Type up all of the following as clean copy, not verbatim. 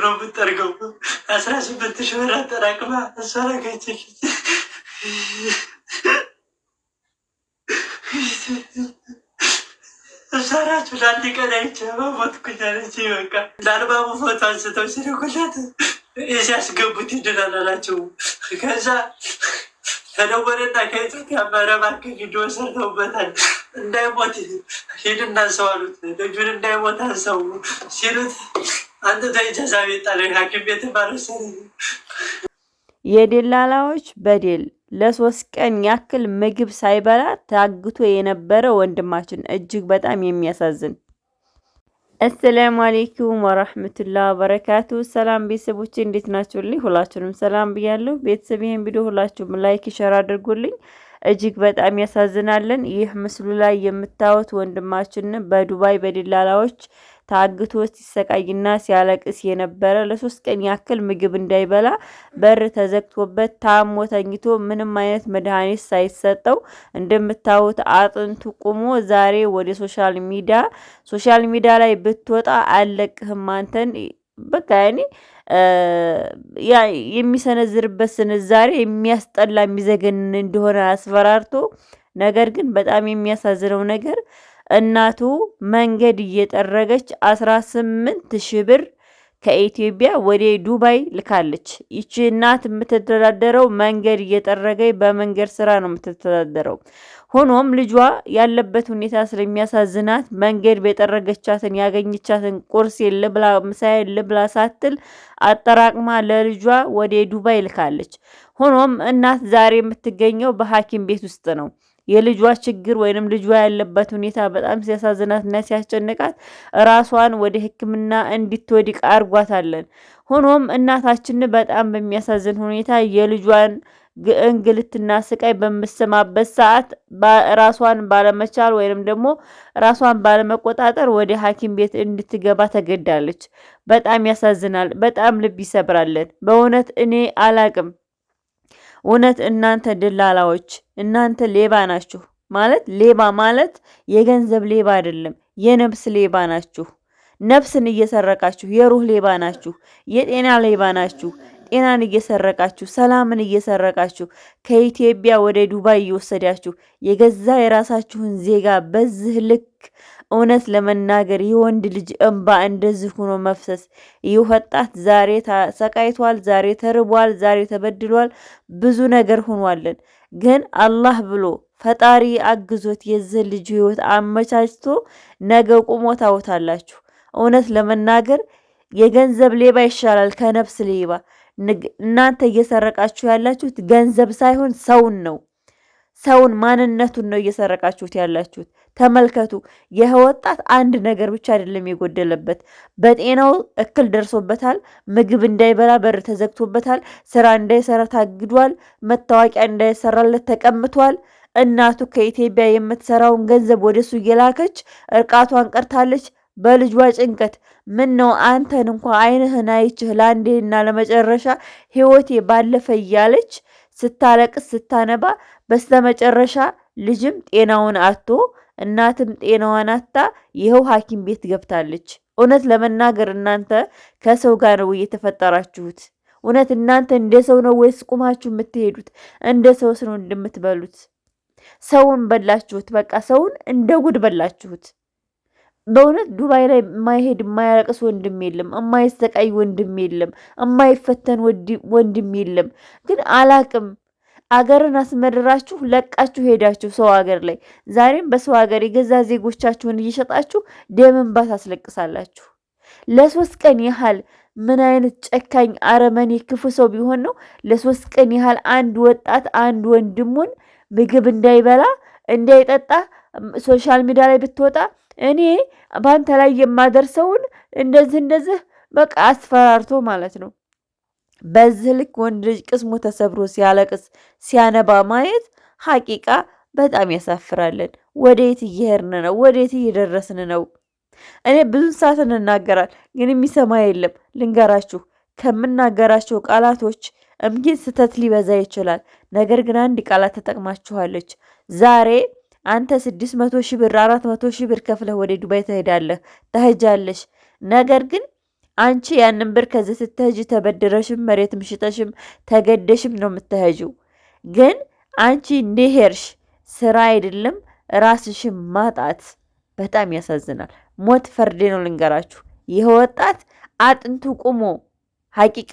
ነው የምጠርገው። 18,000 ብር አጠራቅማ እሷ ረገችልኝ። እሰራችሁ ለአንድ ቀን አይቼ በሞትኩኝ አለች። በቃ ለአልባቡ ፎቶ አንስተው ሲልኩለት ሲያስገቡት ይድናል አላቸው። ከዛ ተደወለና ከኢትዮጵያ መረባክ ቪዲዮ ሰርተውበታል። እንዳይሞት ሂድና አንሰው አሉት። ልጁን እንዳይሞት አንሰው ሲሉት አንተ ተይዘዛ ቤት ጣለኝ ሐኪም ቤት ባለሰ የደላላዎች በደል ለ3 ቀን ያክል ምግብ ሳይበላ ታግቶ የነበረ ወንድማችን እጅግ በጣም የሚያሳዝን። አሰላሙ አለይኩም ወራህመቱላሂ ወበረካቱ። ሰላም ቤተሰቦቼ እንዴት ናችሁልኝ? ሁላችሁንም ሰላም ብያለሁ። ቤተሰብ ይሄን ቪዲዮ ሁላችሁም ላይክ ሼር አድርጉልኝ። እጅግ በጣም ያሳዝናለን። ይህ ምስሉ ላይ የምታዩት ወንድማችን በዱባይ በደላላዎች ታግቶ ሲሰቃይና ሲያለቅስ የነበረ ለ3 ቀን ያክል ምግብ እንዳይበላ በር ተዘግቶበት ታሞ ተኝቶ ምንም አይነት መድኃኒት ሳይሰጠው እንደምታዩት አጥንቱ ቁሞ ዛሬ ወደ ሶሻል ሚዲያ ላይ ብትወጣ አለቅህም አንተን በቃ የሚሰነዝርበት ስንዛሬ የሚያስጠላ የሚዘገንን እንደሆነ አስፈራርቶ፣ ነገር ግን በጣም የሚያሳዝነው ነገር እናቱ መንገድ እየጠረገች 18,000 ብር ከኢትዮጵያ ወደ ዱባይ ልካለች። ይቺ እናት የምትተዳደረው መንገድ እየጠረገች በመንገድ ስራ ነው የምትተዳደረው። ሆኖም ልጇ ያለበት ሁኔታ ስለሚያሳዝናት መንገድ በጠረገቻትን ያገኘቻትን ቁርስ የለብላ ምሳ የለብላ ሳትል አጠራቅማ ለልጇ ወደ ዱባይ ልካለች። ሆኖም እናት ዛሬ የምትገኘው በሐኪም ቤት ውስጥ ነው። የልጇ ችግር ወይንም ልጇ ያለበት ሁኔታ በጣም ሲያሳዝናትና ሲያስጨንቃት ራሷን ወደ ሕክምና እንድትወድቅ አርጓታለን። ሆኖም እናታችን በጣም በሚያሳዝን ሁኔታ የልጇን እንግልትና ስቃይ በምትሰማበት ሰዓት ራሷን ባለመቻል ወይንም ደግሞ ራሷን ባለመቆጣጠር ወደ ሐኪም ቤት እንድትገባ ተገዳለች። በጣም ያሳዝናል። በጣም ልብ ይሰብራለን። በእውነት እኔ አላቅም። እውነት እናንተ ደላላዎች እናንተ ሌባ ናችሁ። ሌባ ማለት የገንዘብ ሌባ አይደለም፣ የነፍስ ሌባ ናችሁ። ነፍስን እየሰረቃችሁ የሩህ ሌባ ናችሁ። የጤና ሌባ ናችሁ። ጤናን እየሰረቃችሁ ሰላምን እየሰረቃችሁ ከኢትዮጵያ ወደ ዱባይ እየወሰዳችሁ የገዛ የራሳችሁን ዜጋ በዚህ ልክ እውነት ለመናገር የወንድ ልጅ እንባ እንደዚህ ሆኖ መፍሰስ። ይህ ወጣት ዛሬ ተሰቃይቷል፣ ዛሬ ተርቧል፣ ዛሬ ተበድሏል፣ ብዙ ነገር ሆኗልን። ግን አላህ ብሎ ፈጣሪ አግዞት የዚህ ልጅ ህይወት አመቻችቶ ነገ ቁሞ ታውታላችሁ። እውነት ለመናገር የገንዘብ ሌባ ይሻላል ከነፍስ ሌባ። እናንተ እየሰረቃችሁ ያላችሁት ገንዘብ ሳይሆን ሰውን ነው። ሰውን ማንነቱን ነው እየሰረቃችሁት ያላችሁት። ተመልከቱ። ይህ ወጣት አንድ ነገር ብቻ አይደለም የጎደለበት፣ በጤናው እክል ደርሶበታል። ምግብ እንዳይበላ በር ተዘግቶበታል። ስራ እንዳይሰራ ታግዷል። መታወቂያ እንዳይሰራለት ተቀምቷል። እናቱ ከኢትዮጵያ የምትሰራውን ገንዘብ ወደሱ እየላከች እርቃቷን ቀርታለች። በልጇ ጭንቀት ምን ነው አንተን እንኳን አይንህን አይችህ ለአንዴና ለመጨረሻ ህይወቴ ባለፈ እያለች ስታለቅስ ስታነባ፣ በስተመጨረሻ ልጅም ጤናውን አጥቶ እናትም ጤናዋን አጥታ ይኸው ሐኪም ቤት ገብታለች። እውነት ለመናገር እናንተ ከሰው ጋር ነው እየተፈጠራችሁት? እውነት እናንተ እንደ ሰው ነው ወይስ ቁማችሁ የምትሄዱት? እንደ ሰውስ ነው እንደምትበሉት? ሰውን በላችሁት። በቃ ሰውን እንደ ጉድ በላችሁት። በእውነት ዱባይ ላይ የማይሄድ የማያለቅስ ወንድም የለም፣ የማይሰቃይ ወንድም የለም፣ የማይፈተን ወንድም የለም። ግን አላቅም አገርን አስመድራችሁ ለቃችሁ ሄዳችሁ ሰው ሀገር ላይ ዛሬም በሰው ሀገር የገዛ ዜጎቻችሁን እየሸጣችሁ ደም እንባ ታስለቅሳላችሁ። ለ3 ቀን ያህል ምን አይነት ጨካኝ አረመኔ ክፉ ሰው ቢሆን ነው ለ3 ቀን ያህል አንድ ወጣት አንድ ወንድሙን ምግብ እንዳይበላ እንዳይጠጣ ሶሻል ሚዲያ ላይ ብትወጣ እኔ ባንተ ላይ የማደርሰውን እንደዚህ በቃ አስፈራርቶ ማለት ነው። በዚህ ልክ ወንድ ልጅ ቅስሙ ተሰብሮ ሲያለቅስ ሲያነባ ማየት ሐቂቃ በጣም ያሳፍራለን። ወዴት እየሄድን ነው? ወዴት እየደረስን ነው? እኔ ብዙ ሰዓት እንናገራል፣ ግን የሚሰማ የለም። ልንገራችሁ፣ ከምናገራቸው ቃላቶች እምጊን ስተት ሊበዛ ይችላል። ነገር ግን አንድ ቃላት ተጠቅማችኋለች። ዛሬ አንተ 600,000 ብር 400,000 ብር ከፍለህ ወደ ዱባይ ትሄዳለህ ትሄጃለሽ። ነገር ግን አንቺ ያንን ብር ከዚህ ስትሄጂ ተበድረሽም መሬትም ሽጠሽም ተገደሽም ነው የምትሄጂው። ግን አንቺ እንደሄድሽ ስራ አይደለም ራስሽም ማጣት በጣም ያሳዝናል። ሞት ፈርዴ ነው ልንገራችሁ። ይህ ወጣት አጥንቱ ቁሞ ሐቂቃ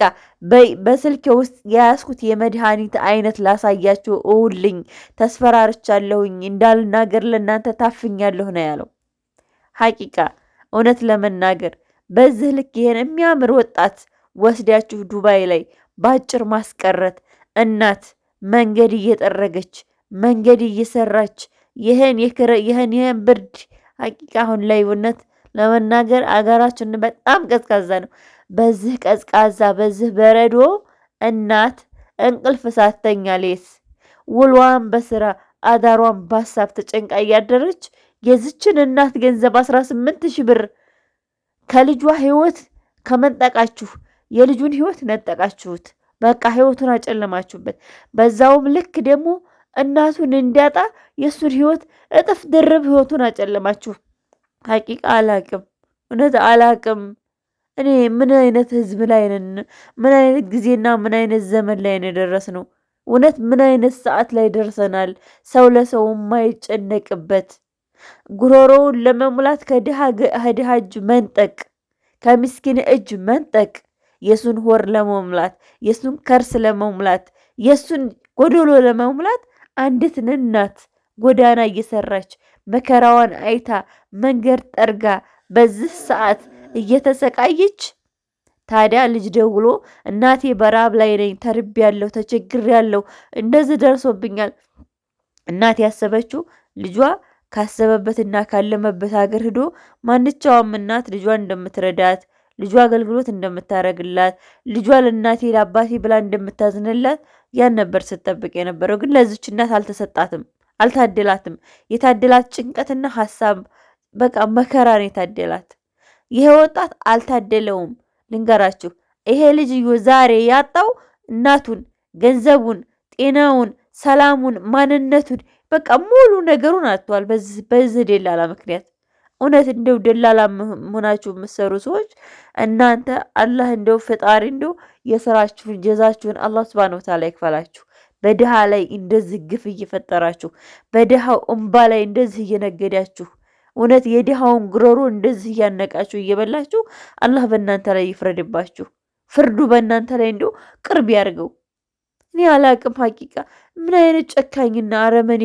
በስልክ ውስጥ የያዝኩት የመድኃኒት አይነት ላሳያችሁ እውልኝ ተስፈራርቻለሁኝ እንዳልናገር ለእናንተ ታፍኛለሁ ነው ያለው። ሐቂቃ እውነት ለመናገር በዚህ ልክ ይሄን የሚያምር ወጣት ወስዳችሁ ዱባይ ላይ ባጭር ማስቀረት፣ እናት መንገድ እየጠረገች መንገድ እየሰራች ይህን ብርድ ሐቂቃ አሁን ላይ እውነት ለመናገር አገራችን በጣም ቀዝቃዛ ነው። በዚህ ቀዝቃዛ በዚህ በረዶ እናት እንቅልፍ ሳተኛ ሌስ ውሏን በስራ አዳሯን በሀሳብ ተጨንቃ እያደረች የዝችን እናት ገንዘብ 18,000 ብር ከልጇ ህይወት ከመንጠቃችሁ የልጁን ህይወት ነጠቃችሁት። በቃ ህይወቱን አጨለማችሁበት። በዛውም ልክ ደግሞ እናቱን እንዲያጣ የእሱን ህይወት እጥፍ ድርብ ህይወቱን አጨለማችሁ። ሐቂቃ አላቅም፣ እውነት አላቅም። እኔ ምን አይነት ህዝብ ላይ ነን? ምን አይነት ጊዜና ምን አይነት ዘመን ላይ ነው የደረስነው? እውነት ምን አይነት ሰዓት ላይ ደርሰናል? ሰው ለሰው የማይጨነቅበት ጉሮሮውን ለመሙላት ከድሃ እጅ መንጠቅ፣ ከምስኪን እጅ መንጠቅ፣ የሱን ሆር ለመሙላት የሱን ከርስ ለመሙላት የሱን ጎዶሎ ለመሙላት አንዲትን እናት ጎዳና እየሰራች መከራዋን አይታ መንገድ ጠርጋ በዚህ ሰዓት እየተሰቃየች ታዲያ ልጅ ደውሎ እናቴ በራብ ላይ ነኝ፣ ተርቤያለሁ፣ ተቸግሬያለሁ፣ እንደዚህ ደርሶብኛል። እናት ያሰበችው ልጇ ካሰበበትና ካለመበት ሀገር ሂዶ ማንኛውም እናት ልጇን እንደምትረዳት ልጇ አገልግሎት እንደምታረግላት ልጇ ለእናቴ ለአባቴ ብላ እንደምታዝንላት ያን ነበር ስትጠብቅ የነበረው። ግን ለዚች እናት አልተሰጣትም፣ አልታደላትም። የታደላት ጭንቀትና ሀሳብ በቃ መከራን የታደላት። ይሄ ወጣት አልታደለውም። ልንገራችሁ፣ ይሄ ልጅዮ ዛሬ ያጣው እናቱን፣ ገንዘቡን፣ ጤናውን፣ ሰላሙን፣ ማንነቱን በቃ ሙሉ ነገሩን አጥቷል በዚህ ደላላ ምክንያት። እውነት እንደው ደላላ ሆናችሁ የምትሰሩ ሰዎች እናንተ አላህ እንደው ፈጣሪ እንደው የስራችሁን ጀዛችሁን አላህ ሱብሃነሁ ወተዓላ ይክፈላችሁ። በድሃ ላይ እንደዚህ ግፍ እየፈጠራችሁ በድሃው እምባ ላይ እንደዚህ እየነገዳችሁ እውነት የድሃውን ጉሮሮ እንደዚህ እያነቃችሁ እየበላችሁ አላህ በእናንተ ላይ ይፍረድባችሁ። ፍርዱ በእናንተ ላይ እንደው ቅርብ ያርገው። እኔ አላቅም ሐቂቃ ምን አይነት ጨካኝና አረመኔ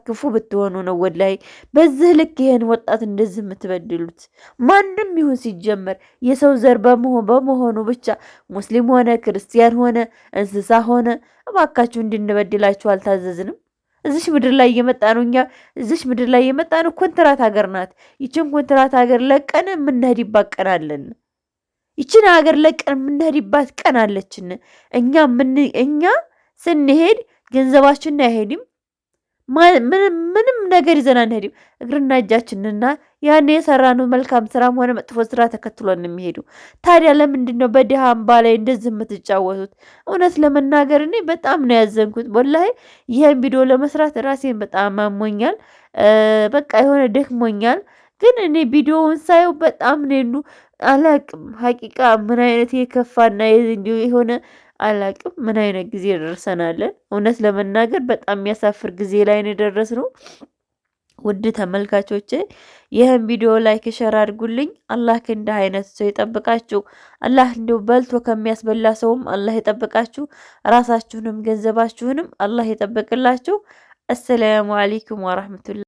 ክፉ ብትሆኑ ነው ወላሂ በዚህ ልክ ይሄን ወጣት እንደዚህ የምትበድሉት? ማንም ይሁን ሲጀመር የሰው ዘር በመሆኑ ብቻ ሙስሊም ሆነ ክርስቲያን ሆነ እንስሳ ሆነ እባካችሁ እንድንበድላችሁ አልታዘዝንም። እዚሽ ምድር ላይ እየመጣ ነው እዚሽ ምድር ላይ እየመጣ ነው። ኮንትራት ሀገር ናት። ይችን ኮንትራት ሀገር ለቀን የምንሄድባት ቀን አለን። ይችን ሀገር ለቀን የምንሄድባት ቀን አለችን። እኛ ስንሄድ ገንዘባችን አይሄድም፣ ምንም ነገር ይዘን አንሄድም። እግርና እጃችንና ያን የሰራነው መልካም ስራም ሆነ መጥፎ ስራ ተከትሎን የሚሄዱ። ታዲያ ለምንድን ነው በድሃ አምባ ላይ እንደዚህ የምትጫወቱት? እውነት ለመናገር እኔ በጣም ነው ያዘንኩት ወላሂ። ይህን ቪዲዮ ለመስራት ራሴን በጣም አሞኛል። በቃ የሆነ ደክሞኛል። ግን እኔ ቪዲዮውን ሳየው በጣም ነው አላቅም ሐቂቃ ምን አይነት የከፋና የሆነ አላቅም ምን አይነት ጊዜ ደርሰናለን። እውነት ለመናገር በጣም የሚያሳፍር ጊዜ ላይ ነው የደረስነው። ውድ ተመልካቾቼ ይህን ቪዲዮ ላይክ ሸር አድርጉልኝ። አላህ ከእንዲህ አይነት ሰው ይጠብቃችሁ። አላህ እንደው በልቶ ከሚያስበላ ሰውም አላህ ይጠብቃችሁ። ራሳችሁንም ገንዘባችሁንም አላህ ይጠብቅላችሁ። አሰላሙ አለይኩም ወራህመቱላህ